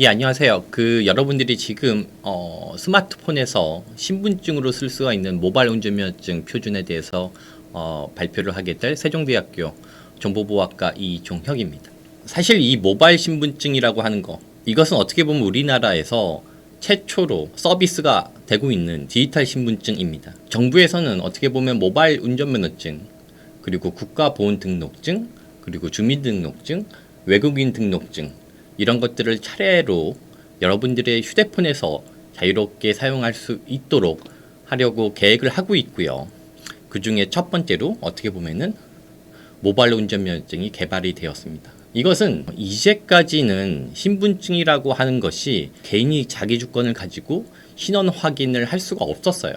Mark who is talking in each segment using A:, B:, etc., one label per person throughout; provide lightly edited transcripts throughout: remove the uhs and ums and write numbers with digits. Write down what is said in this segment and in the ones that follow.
A: 예, 안녕하세요. 여러분들이 지금 스마트폰에서 신분증으로 쓸 수가 있는 모바일 운전면허증 표준에 대해서 발표를 하게 될 세종대학교 정보보호학과 이종혁입니다. 사실 이 모바일 신분증이라고 하는 거, 이것은 어떻게 보면 우리나라에서 최초로 서비스가 되고 있는 디지털 신분증입니다. 정부에서는 어떻게 보면 모바일 운전면허증, 그리고 국가보훈등록증, 그리고 주민등록증, 외국인 등록증, 이런 것들을 차례로 여러분들의 휴대폰에서 자유롭게 사용할 수 있도록 하려고 계획을 하고 있고요. 그 중에 첫 번째로 어떻게 보면은 모바일 운전면허증이 개발이 되었습니다. 이것은 이제까지는 신분증이라고 하는 것이 개인이 자기 주권을 가지고 신원 확인을 할 수가 없었어요.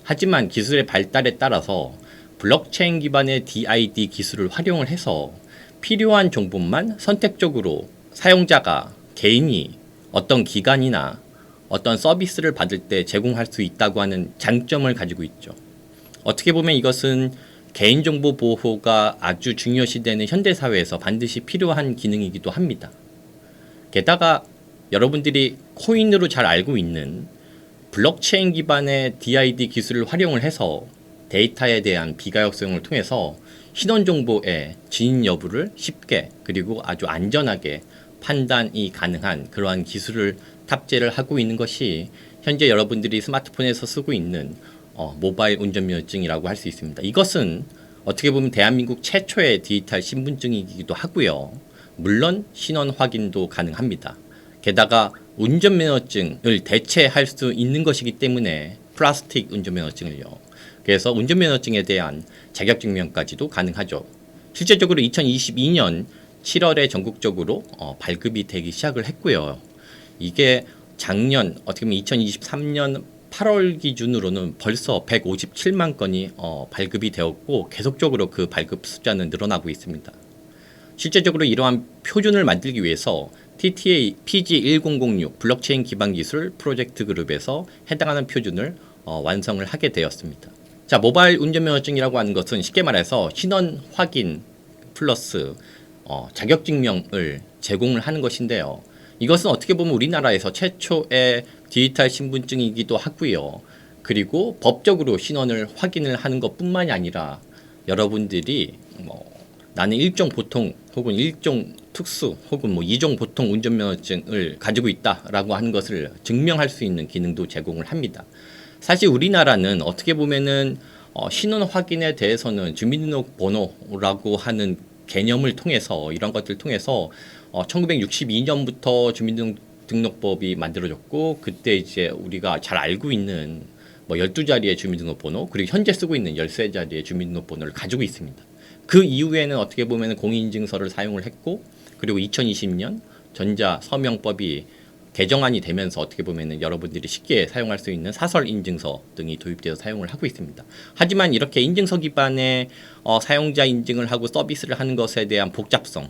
A: 하지만 기술의 발달에 따라서 블록체인 기반의 DID 기술을 활용을 해서 필요한 정보만 선택적으로 사용자가 개인이 어떤 기관이나 어떤 서비스를 받을 때 제공할 수 있다고 하는 장점을 가지고 있죠. 어떻게 보면 이것은 개인정보 보호가 아주 중요시되는 현대사회에서 반드시 필요한 기능이기도 합니다. 게다가 여러분들이 코인으로 잘 알고 있는 블록체인 기반의 DID 기술을 활용을 해서 데이터에 대한 비가역성을 통해서 신원정보의 진위 여부를 쉽게 그리고 아주 안전하게 판단이 가능한 그러한 기술을 탑재를 하고 있는 것이 현재 여러분들이 스마트폰에서 쓰고 있는 모바일 운전면허증이라고 할 수 있습니다. 이것은 어떻게 보면 대한민국 최초의 디지털 신분증이기도 하고요. 물론 신원 확인도 가능합니다. 게다가 운전면허증을 대체할 수 있는 것이기 때문에 플라스틱 운전면허증을요. 그래서 운전면허증에 대한 자격증명까지도 가능하죠. 실제적으로 2022년 7월에 전국적으로 발급이 되기 시작을 했고요. 이게 작년 어떻게 보면 2023년 8월 기준으로는 벌써 157만 건이 발급이 되었고 계속적으로 그 발급 숫자는 늘어나고 있습니다. 실제적으로 이러한 표준을 만들기 위해서 TTA PG1006 블록체인 기반 기술 프로젝트 그룹에서 해당하는 표준을 완성을 하게 되었습니다. 자, 모바일 운전면허증이라고 하는 것은 쉽게 말해서 신원 확인 플러스 자격증명을 제공을 하는 것인데요. 이것은 어떻게 보면 우리나라에서 최초의 디지털 신분증이기도 하고요. 그리고 법적으로 신원을 확인을 하는 것뿐만이 아니라 여러분들이 나는 일종 보통 혹은 일종 특수 혹은 2종 보통 운전면허증을 가지고 있다라고 하는 것을 증명할 수 있는 기능도 제공을 합니다. 사실 우리나라는 어떻게 보면은 신원 확인에 대해서는 주민등록번호라고 하는 개념을 통해서 이런 것들을 통해서 1962년부터 주민등록법이 만들어졌고 그때 이제 우리가 잘 알고 있는 12자리의 주민등록번호 그리고 현재 쓰고 있는 13자리의 주민등록번호를 가지고 있습니다. 그 이후에는 어떻게 보면 공인인증서를 사용을 했고 그리고 2020년 전자서명법이 개정안이 되면서 어떻게 보면 여러분들이 쉽게 사용할 수 있는 사설 인증서 등이 도입되어 사용을 하고 있습니다. 하지만 이렇게 인증서 기반의 사용자 인증을 하고 서비스를 하는 것에 대한 복잡성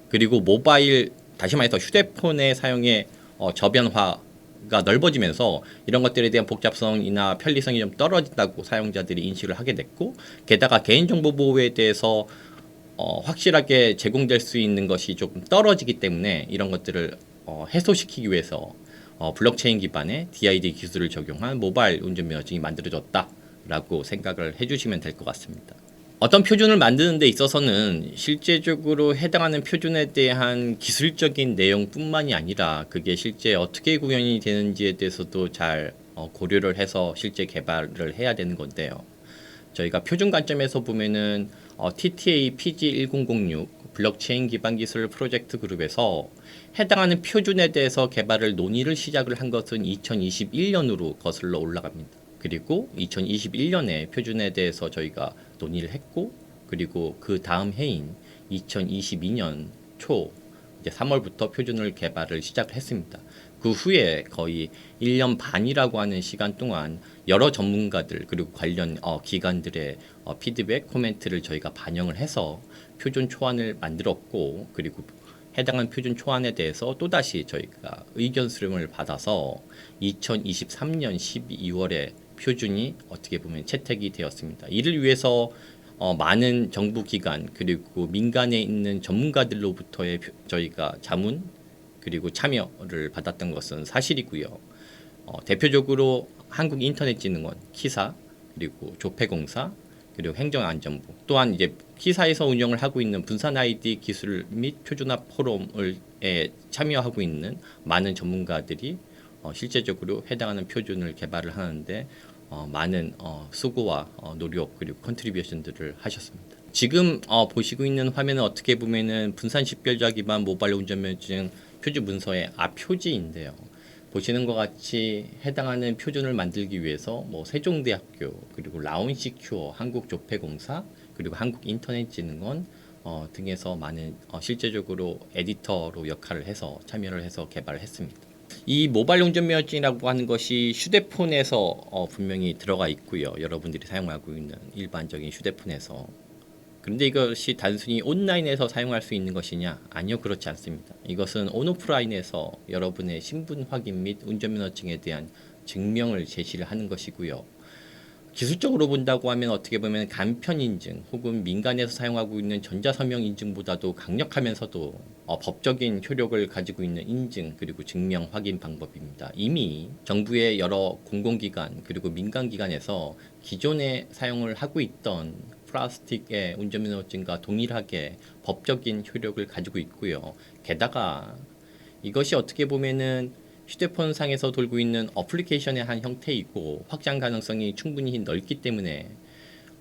A: 그리고 모바일 다시 말해서 휴대폰의 사용의 저변화가 넓어지면서 이런 것들에 대한 복잡성이나 편리성이 좀 떨어진다고 사용자들이 인식을 하게 됐고 게다가 개인정보 보호에 대해서 확실하게 제공될 수 있는 것이 조금 떨어지기 때문에 이런 것들을 해소시키기 위해서 블록체인 기반의 DID 기술을 적용한 모바일 운전면허증이 만들어졌다라고 생각을 해주시면 될 것 같습니다. 어떤 표준을 만드는 데 있어서는 실제적으로 해당하는 표준에 대한 기술적인 내용뿐만이 아니라 그게 실제 어떻게 구현이 되는지에 대해서도 잘 고려를 해서 실제 개발을 해야 되는 건데요. 저희가 표준 관점에서 보면은 TTA PG1006 블록체인 기반 기술 프로젝트 그룹에서 해당하는 표준에 대해서 개발을 논의를 시작을 한 것은 2021년으로 거슬러 올라갑니다. 그리고 2021년에 표준에 대해서 저희가 논의를 했고 그리고 그 다음 해인 2022년 초 이제 3월부터 표준을 개발을 시작을 했습니다. 그 후에 거의 1년 반이라고 하는 시간 동안 여러 전문가들 그리고 관련 기관들의 피드백, 코멘트를 저희가 반영을 해서 표준 초안을 만들었고 그리고 해당한 표준 초안에 대해서 또다시 저희가 의견 수렴을 받아서 2023년 12월에 표준이 어떻게 보면 채택이 되었습니다. 이를 위해서 많은 정부 기관 그리고 민간에 있는 전문가들로부터의 저희가 자문 그리고 참여를 받았던 것은 사실이고요. 대표적으로 한국인터넷진흥원, 키사, 그리고 조폐공사, 그리고 행정안전부, 또한 이제 키사에서 운영을 하고 있는 분산 아이디 기술 및 표준화 포럼을 참여하고 있는 많은 전문가들이 실제적으로 해당하는 표준을 개발을 하는데 많은 수고와 노력 그리고 컨트리뷰션들을 하셨습니다. 지금 보시고 있는 화면은 어떻게 보면은 분산 식별자 기반 모바일 운전면허증 표준 문서의 앞표지인데요. 보시는 것 같이 해당하는 표준을 만들기 위해서 뭐 세종대학교, 그리고 라운시큐어, 한국조폐공사, 그리고 한국인터넷진흥원 등에서 많은 실제적으로 에디터로 역할을 해서 참여를 해서 개발을 했습니다. 이 모바일 운전면허증이라고 하는 것이 휴대폰에서 분명히 들어가 있고요. 여러분들이 사용하고 있는 일반적인 휴대폰에서. 그런데 이것이 단순히 온라인에서 사용할 수 있는 것이냐? 아니요, 그렇지 않습니다. 이것은 온오프라인에서 여러분의 신분 확인 및 운전면허증에 대한 증명을 제시를 하는 것이고요. 기술적으로 본다고 하면 어떻게 보면 간편 인증 혹은 민간에서 사용하고 있는 전자서명 인증보다도 강력하면서도 법적인 효력을 가지고 있는 인증 그리고 증명 확인 방법입니다. 이미 정부의 여러 공공기관 그리고 민간기관에서 기존에 사용을 하고 있던 플라스틱의 운전면허증과 동일하게 법적인 효력을 가지고 있고요. 게다가 이것이 어떻게 보면은 휴대폰 상에서 돌고 있는 어플리케이션의 한 형태이고 확장 가능성이 충분히 넓기 때문에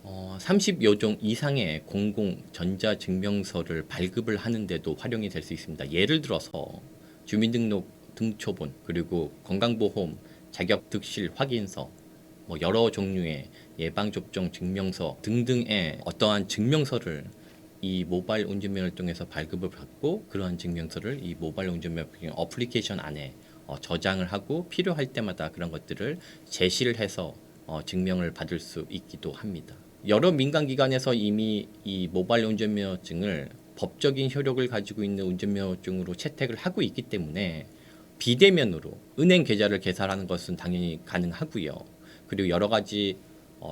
A: 30여 종 이상의 공공 전자증명서를 발급을 하는데도 활용이 될 수 있습니다. 예를 들어서 주민등록 등초본 그리고 건강보험 자격 득실 확인서 뭐 여러 종류의 예방접종 증명서 등등의 어떠한 증명서를 이 모바일 운전면허를 통해서 발급을 받고 그러한 증명서를 이 모바일 운전면허 어플리케이션 안에 저장을 하고 필요할 때마다 그런 것들을 제시를 해서 증명을 받을 수 있기도 합니다. 여러 민간기관에서 이미 이 모바일 운전면허증을 법적인 효력을 가지고 있는 운전면허증으로 채택을 하고 있기 때문에 비대면으로 은행 계좌를 개설하는 것은 당연히 가능하고요. 그리고 여러 가지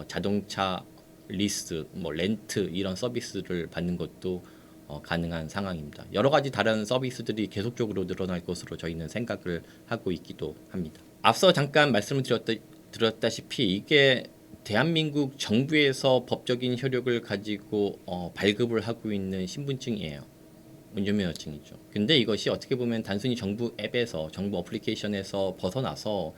A: 자동차 리스, 뭐 렌트 이런 서비스를 받는 것도 가능한 상황입니다. 여러 가지 다른 서비스들이 계속적으로 늘어날 것으로 저희는 생각을 하고 있기도 합니다. 앞서 잠깐 말씀을 드렸다시피 이게 대한민국 정부에서 법적인 효력을 가지고 발급을 하고 있는 신분증이에요. 운전면허증이죠. 근데 이것이 어떻게 보면 단순히 정부 앱에서 정부 어플리케이션에서 벗어나서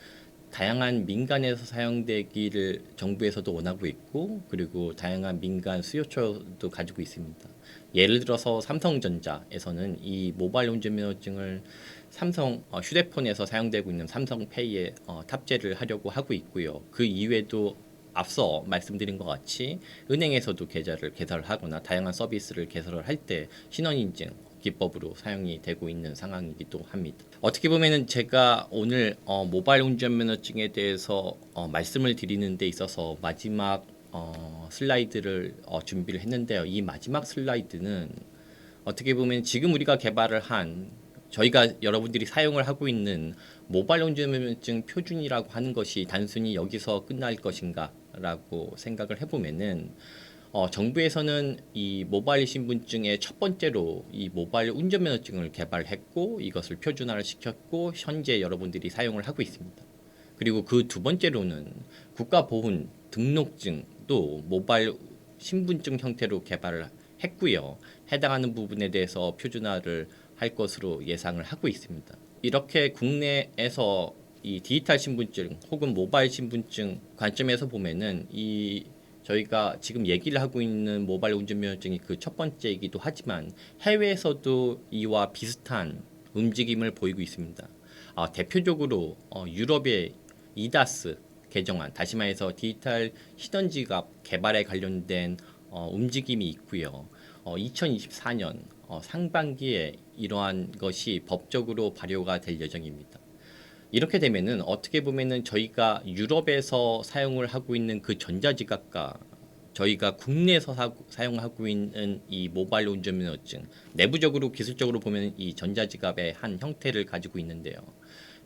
A: 다양한 민간에서 사용되기를 정부에서도 원하고 있고 그리고 다양한 민간 수요처도 가지고 있습니다. 예를 들어서 삼성전자에서는 이 모바일 운전면허증을 삼성 휴대폰에서 사용되고 있는 삼성페이에 탑재를 하려고 하고 있고요. 그 이외에도 앞서 말씀드린 것 같이 은행에서도 계좌를 개설을 하거나 다양한 서비스를 개설을 할 때 신원인증 기법으로 사용이 되고 있는 상황이기도 합니다. 어떻게 보면은 제가 오늘 모바일 운전면허증에 대해서 말씀을 드리는 데 있어서 마지막 슬라이드를 준비를 했는데요. 이 마지막 슬라이드는 어떻게 보면 지금 우리가 개발을 한 저희가 여러분들이 사용을 하고 있는 모바일 운전면허증 표준이라고 하는 것이 단순히 여기서 끝날 것인가 라고 생각을 해보면은 정부에서는 이 모바일 신분증의 첫 번째로 이 모바일 운전면허증을 개발했고 이것을 표준화를 시켰고 현재 여러분들이 사용을 하고 있습니다. 그리고 그 두 번째로는 국가보훈 등록증도 모바일 신분증 형태로 개발을 했고요. 해당하는 부분에 대해서 표준화를 할 것으로 예상을 하고 있습니다. 이렇게 국내에서 이 디지털 신분증 혹은 모바일 신분증 관점에서 보면은 이 저희가 지금 얘기를 하고 있는 모바일 운전면허증이 그 첫 번째이기도 하지만 해외에서도 이와 비슷한 움직임을 보이고 있습니다. 대표적으로 유럽의 이다스 개정안, 다시 말해서 디지털 신원지갑 개발에 관련된 움직임이 있고요. 2024년 상반기에 이러한 것이 법적으로 발효가 될 예정입니다. 이렇게 되면은 어떻게 보면은 저희가 유럽에서 사용을 하고 있는 그 전자지갑과 저희가 국내에서 사용하고 있는 이 모바일 운전면허증 내부적으로 기술적으로 보면 이 전자지갑의 한 형태를 가지고 있는데요.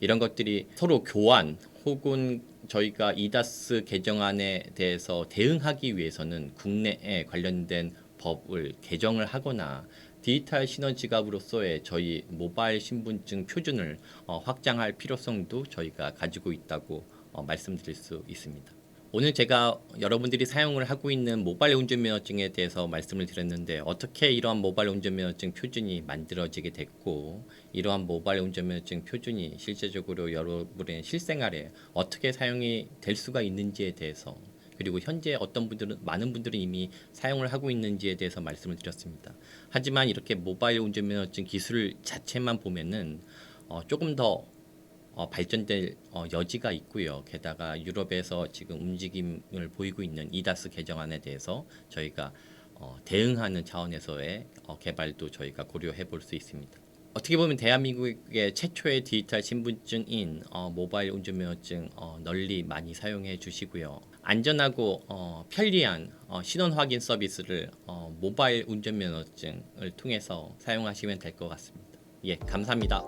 A: 이런 것들이 서로 교환 혹은 저희가 이다스 개정안에 대해서 대응하기 위해서는 국내에 관련된 법을 개정을 하거나 디지털 신원 지갑으로서의 저희 모바일 신분증 표준을 확장할 필요성도 저희가 가지고 있다고 말씀드릴 수 있습니다. 오늘 제가 여러분들이 사용을 하고 있는 모바일 운전면허증에 대해서 말씀을 드렸는데, 어떻게 이러한 모바일 운전면허증 표준이 만들어지게 됐고, 이러한 모바일 운전면허증 표준이 실제적으로 여러분의 실생활에 어떻게 사용이 될 수가 있는지에 대해서, 그리고 현재 많은 분들은 이미 사용을 하고 있는지에 대해서 말씀을 드렸습니다. 하지만 이렇게 모바일 운전면허증 기술 자체만 보면은 조금 더 발전될 여지가 있고요. 게다가 유럽에서 지금 움직임을 보이고 있는 이다스 개정안에 대해서 저희가 대응하는 차원에서의 개발도 저희가 고려해 볼 수 있습니다. 어떻게 보면 대한민국의 최초의 디지털 신분증인 모바일 운전면허증 널리 많이 사용해 주시고요. 안전하고 편리한 신원 확인 서비스를 모바일 운전면허증을 통해서 사용하시면 될 것 같습니다. 예, 감사합니다.